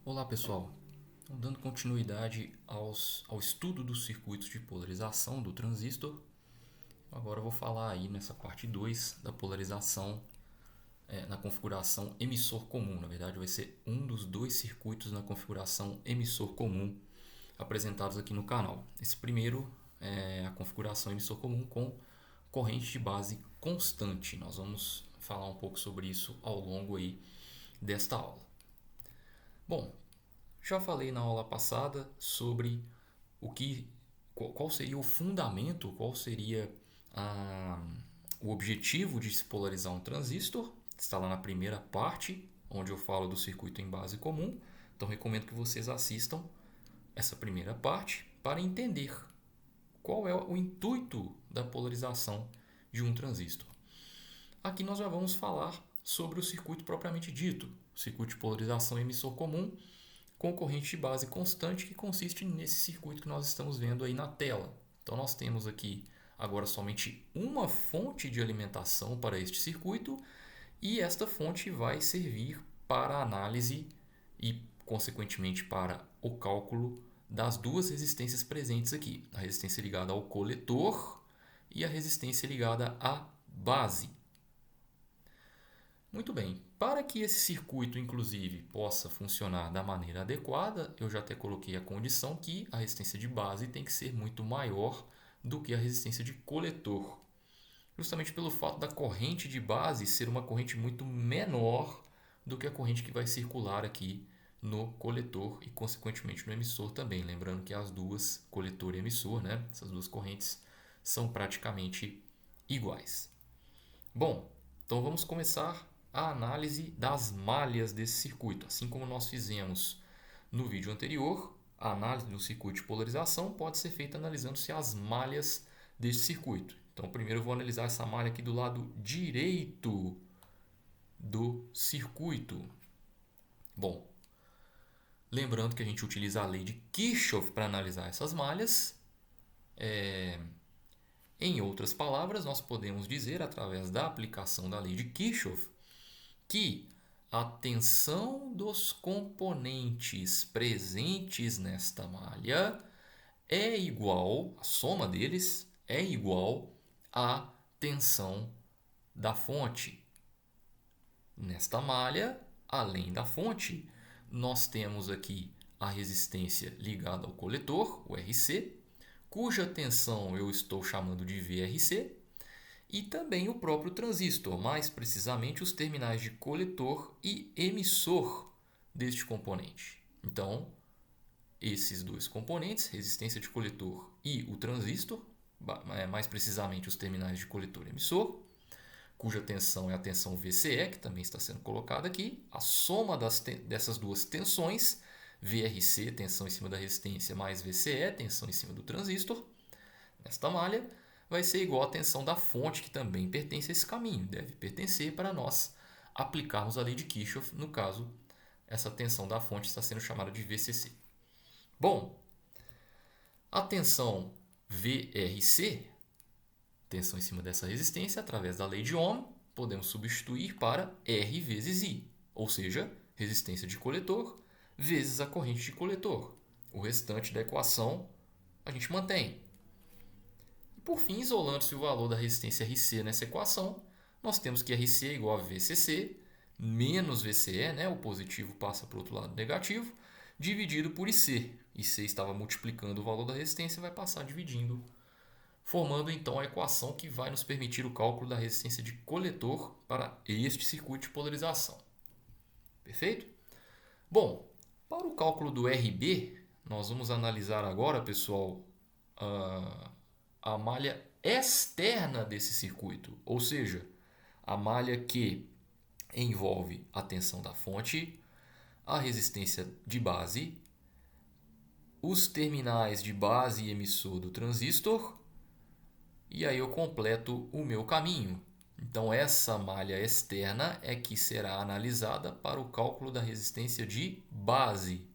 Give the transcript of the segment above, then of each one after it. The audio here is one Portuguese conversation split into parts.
Olá pessoal, então, dando continuidade ao estudo dos circuitos de polarização do transistor, agora eu vou falar aí nessa parte 2 da polarização na configuração emissor comum. Na verdade vai ser um dos dois circuitos na configuração emissor comum apresentados aqui no canal. Esse primeiro é a configuração emissor comum com corrente de base constante. Nós vamos falar um pouco sobre isso ao longo aí desta aula. Bom, já falei na aula passada sobre qual seria o fundamento, qual seria a, o objetivo de se polarizar um transistor. Está lá na primeira parte, onde eu falo do circuito em base comum. Então recomendo que vocês assistam essa primeira parte para entender qual é o intuito da polarização de um transistor. Aqui nós já vamos falar sobre o circuito propriamente dito, o circuito de polarização emissor comum com corrente de base constante, que consiste nesse circuito que nós estamos vendo aí na tela. Então nós temos aqui agora somente uma fonte de alimentação para este circuito e esta fonte vai servir para a análise e, consequentemente, para o cálculo das duas resistências presentes aqui, a resistência ligada ao coletor e a resistência ligada à base. Muito bem, para que esse circuito, inclusive, possa funcionar da maneira adequada, eu já até coloquei a condição que a resistência de base tem que ser muito maior do que a resistência de coletor. Justamente pelo fato da corrente de base ser uma corrente muito menor do que a corrente que vai circular aqui no coletor e, consequentemente, no emissor também. Lembrando que as duas, coletor e emissor, né, essas duas correntes, são praticamente iguais. Bom, então vamos começar a análise das malhas desse circuito. Assim como nós fizemos no vídeo anterior, a análise do circuito de polarização pode ser feita analisando-se as malhas desse circuito. Então, primeiro eu vou analisar essa malha aqui do lado direito do circuito. Bom, lembrando que a gente utiliza a lei de Kirchhoff para analisar essas malhas. Em outras palavras, nós podemos dizer, através da aplicação da lei de Kirchhoff, que a tensão dos componentes presentes nesta malha é igual, a soma deles é igual à tensão da fonte. Nesta malha, além da fonte, nós temos aqui a resistência ligada ao coletor, o RC, cuja tensão eu estou chamando de VRC, e também o próprio transistor, mais precisamente os terminais de coletor e emissor deste componente. Então, esses dois componentes, resistência de coletor e o transistor, mais precisamente os terminais de coletor e emissor, cuja tensão é a tensão VCE, que também está sendo colocada aqui, a soma dessas duas tensões, VRC, tensão em cima da resistência, mais VCE, tensão em cima do transistor, nesta malha, vai ser igual à tensão da fonte, que também pertence a esse caminho. Deve pertencer para nós aplicarmos a lei de Kirchhoff. No caso, essa tensão da fonte está sendo chamada de VCC. Bom, a tensão VRC, tensão em cima dessa resistência, através da lei de Ohm, podemos substituir para R vezes I, ou seja, resistência de coletor vezes a corrente de coletor. O restante da equação a gente mantém. Por fim, isolando-se o valor da resistência RC nessa equação, nós temos que RC é igual a VCC menos VCE, né? O positivo passa para o outro lado negativo, dividido por IC. IC estava multiplicando o valor da resistência, vai passar dividindo, formando então a equação que vai nos permitir o cálculo da resistência de coletor para este circuito de polarização. Perfeito? Bom, para o cálculo do RB, nós vamos analisar agora, pessoal, a malha externa desse circuito, ou seja, a malha que envolve a tensão da fonte, a resistência de base, os terminais de base e emissor do transistor, e aí eu completo o meu caminho. Então essa malha externa é que será analisada para o cálculo da resistência de base.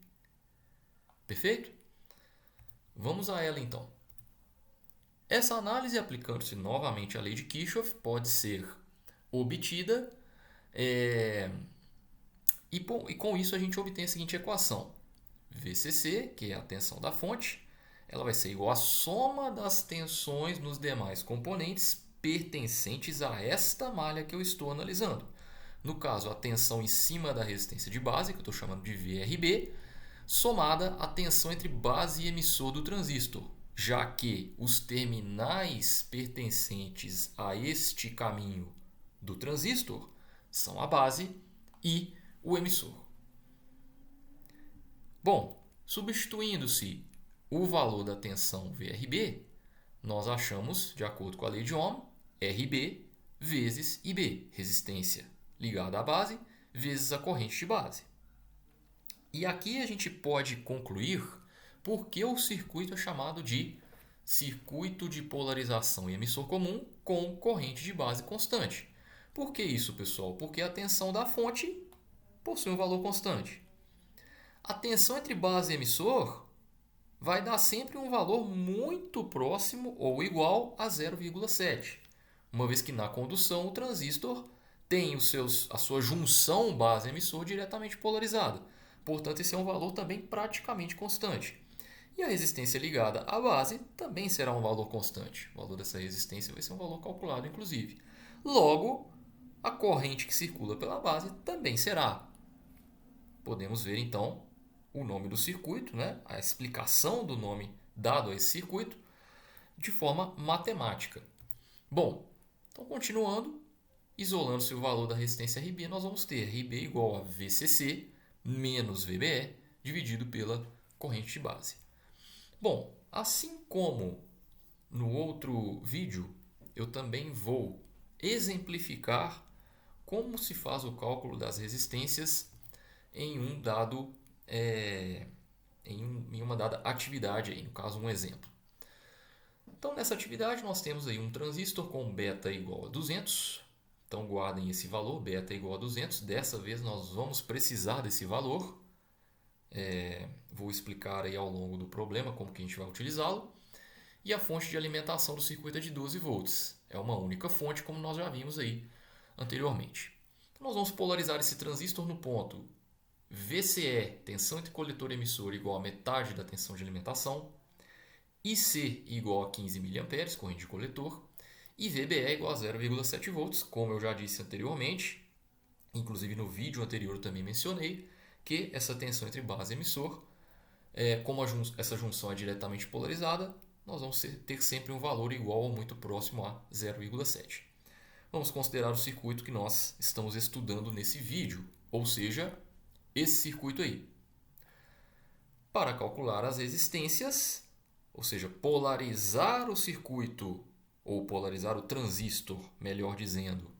Perfeito? Vamos a ela então. Essa análise, aplicando-se novamente a lei de Kirchhoff, pode ser obtida E com isso a gente obtém a seguinte equação. VCC, que é a tensão da fonte, ela vai ser igual à soma das tensões nos demais componentes pertencentes a esta malha que eu estou analisando. No caso, a tensão em cima da resistência de base, que eu estou chamando de VRB, somada à tensão entre base e emissor do transistor, já que os terminais pertencentes a este caminho do transistor são a base e o emissor. Bom, substituindo-se o valor da tensão VRB, nós achamos, de acordo com a lei de Ohm, RB vezes IB, resistência ligada à base, vezes a corrente de base. E aqui a gente pode concluir por que o circuito é chamado de circuito de polarização e emissor comum com corrente de base constante. Por que isso, pessoal? Porque a tensão da fonte possui um valor constante. A tensão entre base e emissor vai dar sempre um valor muito próximo ou igual a 0,7, uma vez que na condução o transistor tem a sua junção base-emissor diretamente polarizada. Portanto, esse é um valor também praticamente constante. E a resistência ligada à base também será um valor constante. O valor dessa resistência vai ser um valor calculado, inclusive. Logo, a corrente que circula pela base também será. Podemos ver, então, o nome do circuito, né? A explicação do nome dado a esse circuito, de forma matemática. Bom, então continuando, isolando-se o valor da resistência RB, nós vamos ter RB igual a VCC menos VBE dividido pela corrente de base. Bom, assim como no outro vídeo, eu também vou exemplificar como se faz o cálculo das resistências em uma dada atividade, aí, no caso um exemplo. Então, nessa atividade, nós temos aí um transistor com beta igual a 200. Então, guardem esse valor, beta igual a 200. Dessa vez, nós vamos precisar desse valor. Vou explicar aí ao longo do problema como que a gente vai utilizá-lo. E a fonte de alimentação do circuito é de 12 volts. É uma única fonte, como nós já vimos aí anteriormente. Então, nós vamos polarizar esse transistor no ponto VCE, tensão entre coletor e emissor, igual a metade da tensão de alimentação. IC igual a 15 mA, corrente de coletor. E VBE igual a 0,7 volts, como eu já disse anteriormente. Inclusive no vídeo anterior eu também mencionei que essa tensão entre base e emissor, como essa junção é diretamente polarizada, nós vamos ter sempre um valor igual ou muito próximo a 0,7. Vamos considerar o circuito que nós estamos estudando nesse vídeo, ou seja, esse circuito aí. Para calcular as resistências, ou seja, polarizar o circuito, ou polarizar o transistor, melhor dizendo,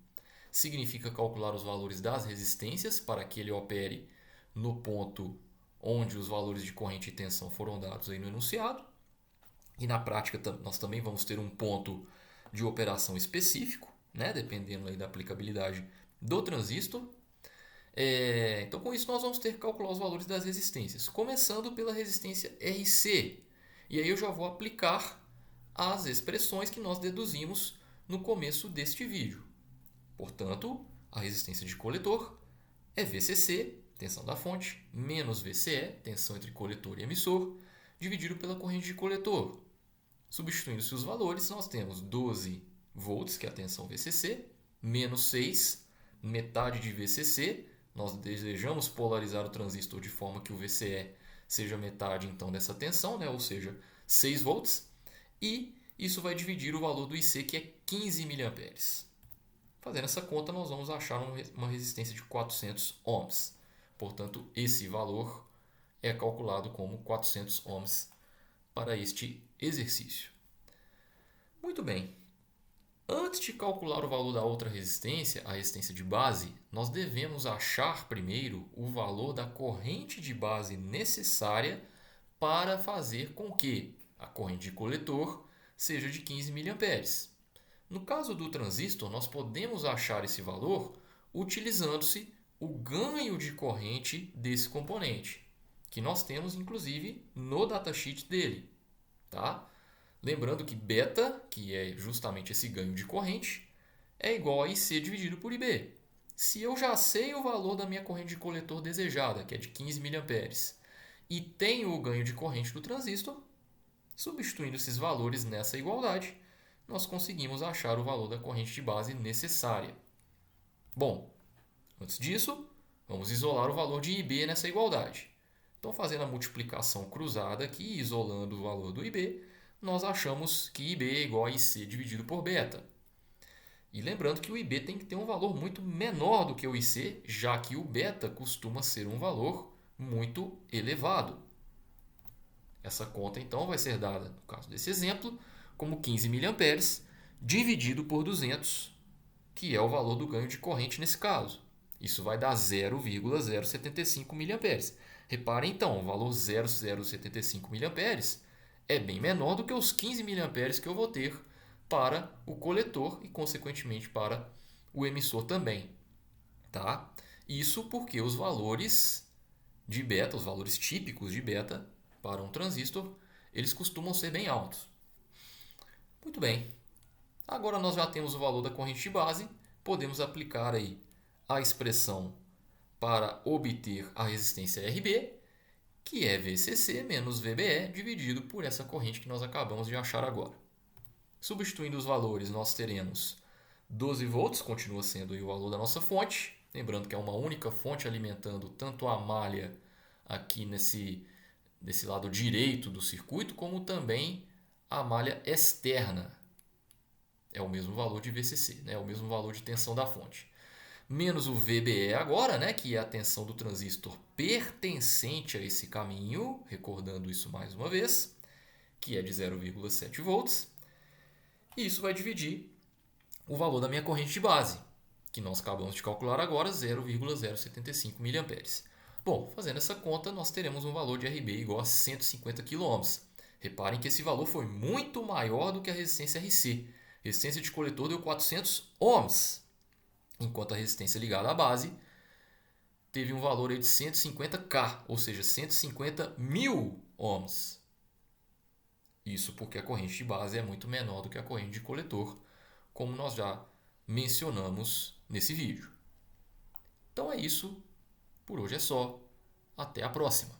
significa calcular os valores das resistências para que ele opere no ponto onde os valores de corrente e tensão foram dados aí no enunciado. E na prática nós também vamos ter um ponto de operação específico, né, dependendo aí da aplicabilidade do transistor. Então, com isso, nós vamos ter que calcular os valores das resistências, começando pela resistência RC. E aí eu já vou aplicar as expressões que nós deduzimos no começo deste vídeo. Portanto, a resistência de coletor é VCC, tensão da fonte, menos VCE, tensão entre coletor e emissor, dividido pela corrente de coletor. Substituindo-se os valores, nós temos 12 volts, que é a tensão VCC, menos 6, metade de VCC. Nós desejamos polarizar o transistor de forma que o VCE seja metade então dessa tensão, né? Ou seja, 6 volts. E isso vai dividir o valor do IC, que é 15 mA. Fazendo essa conta, nós vamos achar uma resistência de 400 ohms. Portanto, esse valor é calculado como 400 ohms para este exercício. Muito bem. Antes de calcular o valor da outra resistência, a resistência de base, nós devemos achar primeiro o valor da corrente de base necessária para fazer com que a corrente de coletor seja de 15 mA. No caso do transistor, nós podemos achar esse valor utilizando-se o ganho de corrente desse componente, que nós temos inclusive no datasheet dele. Tá? Lembrando que beta, que é justamente esse ganho de corrente, é igual a IC dividido por IB. Se eu já sei o valor da minha corrente de coletor desejada, que é de 15 mA, e tenho o ganho de corrente do transistor, substituindo esses valores nessa igualdade, nós conseguimos achar o valor da corrente de base necessária. Bom, antes disso, vamos isolar o valor de IB nessa igualdade. Então, fazendo a multiplicação cruzada aqui, isolando o valor do IB, nós achamos que IB é igual a IC dividido por beta. E lembrando que o IB tem que ter um valor muito menor do que o IC, já que o beta costuma ser um valor muito elevado. Essa conta, então, vai ser dada, no caso desse exemplo, como 15 mA dividido por 200, que é o valor do ganho de corrente nesse caso. Isso vai dar 0,075 mA. Reparem, então, o valor 0,075 mA é bem menor do que os 15 mA que eu vou ter para o coletor e, consequentemente, para o emissor também. Tá? Isso porque os valores de beta, os valores típicos de beta para um transistor, eles costumam ser bem altos. Muito bem. Agora nós já temos o valor da corrente de base, podemos aplicar aí a expressão para obter a resistência RB, que é VCC menos VBE dividido por essa corrente que nós acabamos de achar agora. Substituindo os valores, nós teremos 12 volts, continua sendo o valor da nossa fonte. Lembrando que é uma única fonte alimentando tanto a malha aqui nesse lado direito do circuito, como também a malha externa. É o mesmo valor de VCC, né? É o mesmo valor de tensão da fonte. Menos o VBE agora, né? Que é a tensão do transistor pertencente a esse caminho, recordando isso mais uma vez, que é de 0,7 volts. E isso vai dividir o valor da minha corrente de base, que nós acabamos de calcular agora, 0,075 mA. Bom, fazendo essa conta, nós teremos um valor de RB igual a 150 kΩ. Reparem que esse valor foi muito maior do que a resistência RC. A resistência de coletor deu 400 ohms, enquanto a resistência ligada à base teve um valor de 150K, ou seja, 150 mil ohms. Isso porque a corrente de base é muito menor do que a corrente de coletor, como nós já mencionamos nesse vídeo. Então é isso, por hoje é só, até a próxima!